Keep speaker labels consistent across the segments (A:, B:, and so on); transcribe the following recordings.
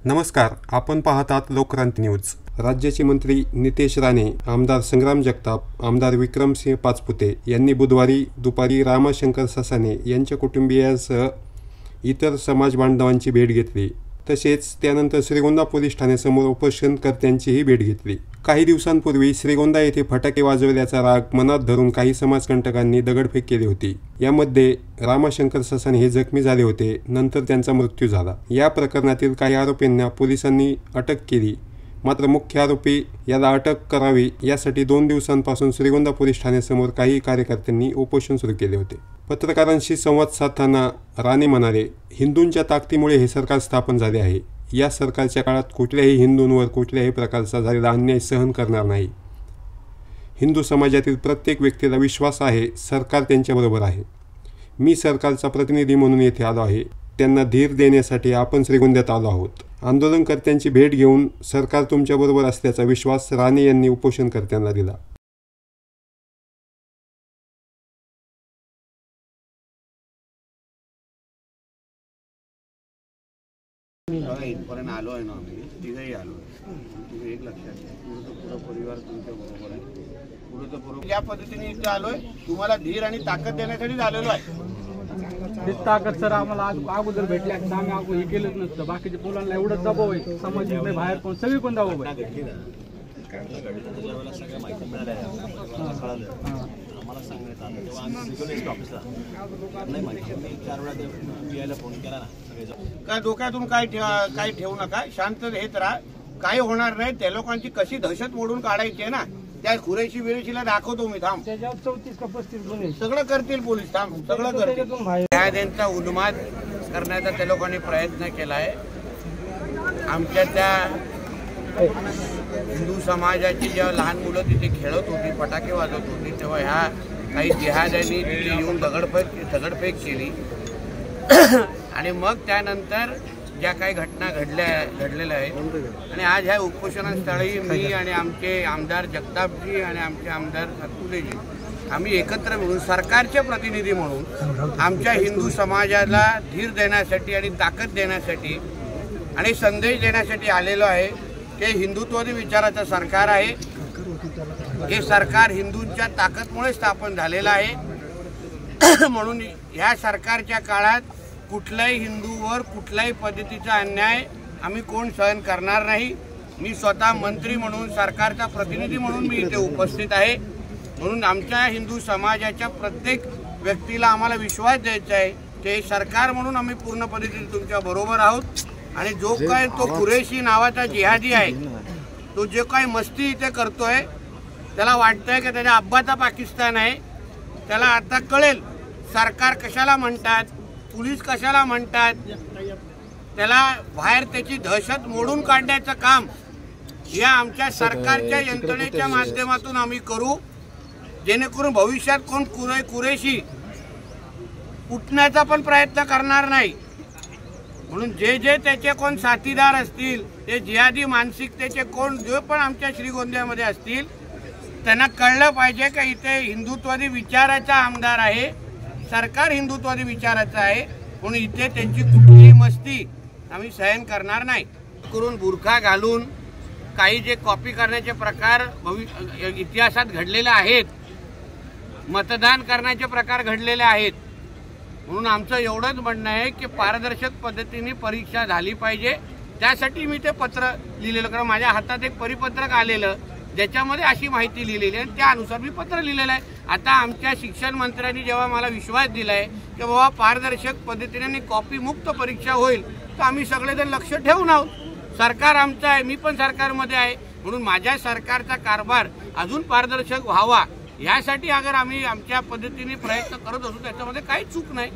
A: नमस्कार, आपण पाहतात लोकक्रांती न्यूज। राज्याचे मंत्री नितेश राणे, आमदार संग्राम जगताप, आमदार विक्रमसिंह पाचपुते यांनी बुधवारी दुपारी रामशंकर ससाणे यांच्या कुटुंबियांसह इतर समाज बांधवांची भेट घेतली। तसेच त्यानंतर श्रीगोंदा पोलीस ठाण्यासमोर उपोषणकर्त्यांचीही भेट घेतली। काही दिवसांपूर्वी श्रीगोंदा येथे फटाके वाजवल्याचा राग मनात धरून काही समाजकंटकांनी दगडफेक केली होती। यामध्ये रामशंकर ससाणे हे जखमी झाले होते, नंतर त्यांचा मृत्यू झाला। या प्रकरणातील काही आरोपींना पोलिसांनी अटक केली, मात्र मुख्य आरोपी याला अटक करावी यासाठी 2 दिवसांपासून श्रीगोंदा पोलीस ठाण्यासमोर काही कार्यकर्त्यांनी उपोषण सुरू केले होते। पत्रकारांशी संवाद साधताना राणे म्हणाले, हिंदूंच्या ताकदीमुळे हे सरकार स्थापन झाले आहे। या सरकारच्या काळात कुठल्याही हिंदूंवर कुठल्याही प्रकारचा झालेला अन्याय सहन करणार नाही। हिंदू समाजातील प्रत्येक व्यक्तीला विश्वास आहे, सरकार त्यांच्याबरोबर आहे। मी सरकारचा प्रतिनिधी म्हणून येथे आलो आहे। त्यांना धीर देण्यासाठी आपण श्रीगोंद्यात आलो आहोत। आंदोलनकर्त्यांची भेट घेऊन सरकार तुमच्याबरोबर असल्याचा विश्वास राणे यांनी उपोषणकर्त्यांना दिला।
B: इथपर्यंत आलो आहे ना, आम्ही तिघही आलो आहे। तुम्ही एक लक्षात घ्या, पूर्ण परिवार तुमच्या बरोबर आहे। पूर्ण बरोबर ज्या पद्धतीने इथे आलोय, तुम्हाला धीर आणि ताकद देण्यासाठी आलेलो आहे।
C: ही ताकद सर आम्हाला अगोदर भेटली असं आम्ही हे केलंच नसतं। बाकीच्या मुलांना एवढं दबाव आहे, समाज बाहेर कोण सगळी कोण दबाव आहे।
B: आम्हाला सांगण्यात आलं तेव्हा आम्ही सिक्युरिटी ऑफिसला नाही माहिती, मी 4 वेळा पीआयला फोन केला ना। काय डोक्यातून काय ठेवू नका, शांत हेच राहा, काही होणार नाही। त्या लोकांची कशी दहशत मोडून काढायची आहे ना, त्या खुरेशी बिरेशीला दाखवतो मी। थांब,
C: 34 का 35 गुन्हे
B: सगळं करतील पोलीस, थांब सगळं करतील। त्यांचा उन्माद करण्याचा त्या लोकांनी प्रयत्न केला आहे। आमच्या त्या हिंदू समाजाची जेव्हा लहान मुलं तिथे खेळत होती, फटाके वाजवत होती, तेव्हा ह्या काही जिहाद्यांनी तिथे येऊन दगडफेक केली। आणि मग त्यानंतर ज्या काही घटना घडलेल्या आहेत आणि आज ह्या उपोषणस्थळी मी आणि आमचे आमदार जगतापजी आणि आमचे आमदार सातपुतेजी आम्ही एकत्र मिळून सरकारचे प्रतिनिधी म्हणून आमच्या हिंदू समाजाला धीर देण्यासाठी आणि ताकद देण्यासाठी आणि संदेश देण्यासाठी आलेलो आहे की हिंदुत्ववादी विचाराचं सरकार आहे। हे सरकार हिंदूंच्या ताकदमुळे स्थापन झालेलं आहे। म्हणून ह्या सरकारच्या काळात कुठल्याही हिंदूवर कुठल्याही पद्धतीचा अन्याय आम्ही कोण सहन करणार नाही। मी स्वतः मंत्री म्हणून, सरकारचा प्रतिनिधी म्हणून मी इथे उपस्थित आहे। म्हणून आमच्या हिंदू समाजाच्या प्रत्येक व्यक्तीला आम्हाला विश्वास द्यायचा आहे की सरकार म्हणून आम्ही पूर्ण पद्धतीने तुमच्या बरोबर आहोत। आणि जो काय तो कुरेशी नावाचा जिहादी आहे, तो जे काही मस्ती इथे करतोय, त्याला वाटतंय की त्याच्या अब्बाचा पाकिस्तान आहे। त्याला आता कळेल सरकार कशाला म्हणतात, पोलीस कशाला म्हणतात। त्याला बाहेर त्याची दहशत मोडून काढण्याचं काम या आमच्या सरकारच्या यंत्रणेच्या माध्यमातून आम्ही करू, जेणेकरून भविष्यात कोण कुरेशी उठण्याचा पण प्रयत्न करणार नाही। म्हणून जे त्याचे कोण साथीदार असतील, ते जिहादी मानसिकतेचे कोण जे पण आमच्या श्रीगोंद्यामध्ये असतील, त्यांना कळलं पाहिजे की इथे हिंदुत्ववादी विचाराचा आमदार आहे, सरकार हिंदुत्ववादी विचाराचं आहे। म्हणून इथे त्यांची कुठलीही मस्ती आम्ही सहन करणार नाही। करून बुरखा घालून काही जे कॉपी करण्याचे प्रकार इतिहासात घडलेले आहेत, मतदान करण्याचे प्रकार घडलेले आहेत। म्हणून आमचं एवढंच म्हणणं आहे की पारदर्शक पद्धतीने परीक्षा झाली पाहिजे। त्यासाठी मी ते पत्र लिहिलेलं, कारण माझ्या हातात एक परिपत्रक आलेलं ज्याच्यामध्ये अशी माहिती लिहिलेली आहे, त्यानुसार मी पत्र लिहिलेलं आहे। आता आमच्या शिक्षण मंत्र्यांनी जेव्हा मला विश्वास दिला आहे की बाबा पारदर्शक पद्धतीने कॉपी मुक्त परीक्षा होईल, तर आम्ही सगळेजण लक्ष ठेवून आहोत। सरकार आमचं आहे, मी पण सरकारमध्ये आहे। म्हणून माझ्या सरकारचा कारभार अजून पारदर्शक व्हावा यासाठी अगर आम्ही आमच्या पद्धतीने प्रयत्न करत असू, त्याच्यामध्ये काही चूक नाही।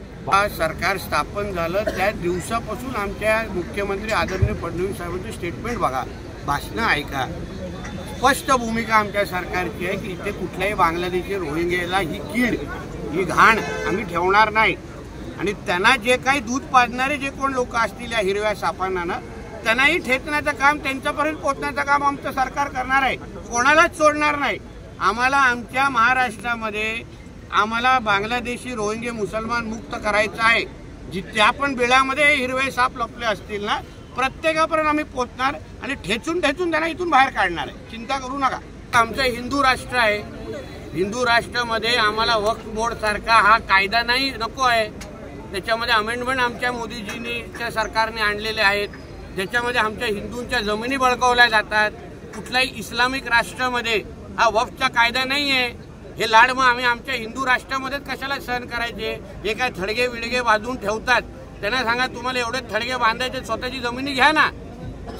B: सरकार स्थापन झालं त्या दिवसापासून आमच्या मुख्यमंत्री आदरणीय फडणवीस साहेबांचे स्टेटमेंट बघा, भाषणं ऐका, स्पष्ट भूमिका आमच्या सरकारची आहे की इथे कुठल्याही बांगलादेशी रोहिंग्याला ही कीड, ही घाण आम्ही ठेवणार नाही। आणि त्यांना जे काही दूध पाजणारे जे कोण लोक असतील या हिरव्या सापांना, त्यांनाही ठेचण्याचं काम, त्यांच्यापर्यंत पोहोचण्याचं काम आमचं सरकार करणार आहे, कोणालाच सोडणार नाही। आम्हाला आमच्या महाराष्ट्रामध्ये आम्हाला बांगलादेशी रोहिंगे मुसलमान मुक्त करायचं आहे। जिथे आपण बिळामध्ये हिरवे साप लपले असतील ना, प्रत्येकापर्यंत आम्ही पोहोचणार आणि ठेचून त्यांना इथून बाहेर काढणार आहे. चिंता करू नका. आमचं हिंदू राष्ट्र आहे. हिंदू राष्ट्रामध्ये आम्हाला वक्फ बोर्ड सारखा हा कायदा नाही नको आहे. त्याच्यामध्ये अमेंडमेंट आमच्या मोदीजींच्या सरकारने आणलेले आहेत, ज्याच्यामध्ये आमच्या हिंदूंच्या जमिनी बळकावल्या जातात. कुठल्याही इस्लामिक राष्ट्रामध्ये हा वक्फचा कायदा नाही आहे. हे लाड मग आम्ही आमच्या हिंदू राष्ट्रामध्येच कशाला सहन करायचे? हे काय थडगे विडगे बांधून ठेवतात, त्यांना सांगा तुम्हाला एवढे थडगे बांधायचे, स्वतःची जमिनी घ्या ना.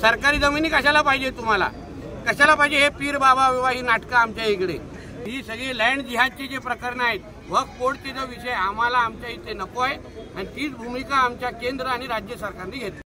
B: सरकारी जमिनी कशाला पाहिजे तुम्हाला? कशाला पाहिजे हे पीर बाबा विवाह ही नाटकं आमच्या इकडे? ही सगळी लँड जिहादची जे प्रकरणं आहेत, वक्फ बोर्डचे जो विषय आम्हाला आमच्या इथे नको आहे आणि तीच भूमिका आमच्या केंद्र आणि राज्य सरकारने घेतली.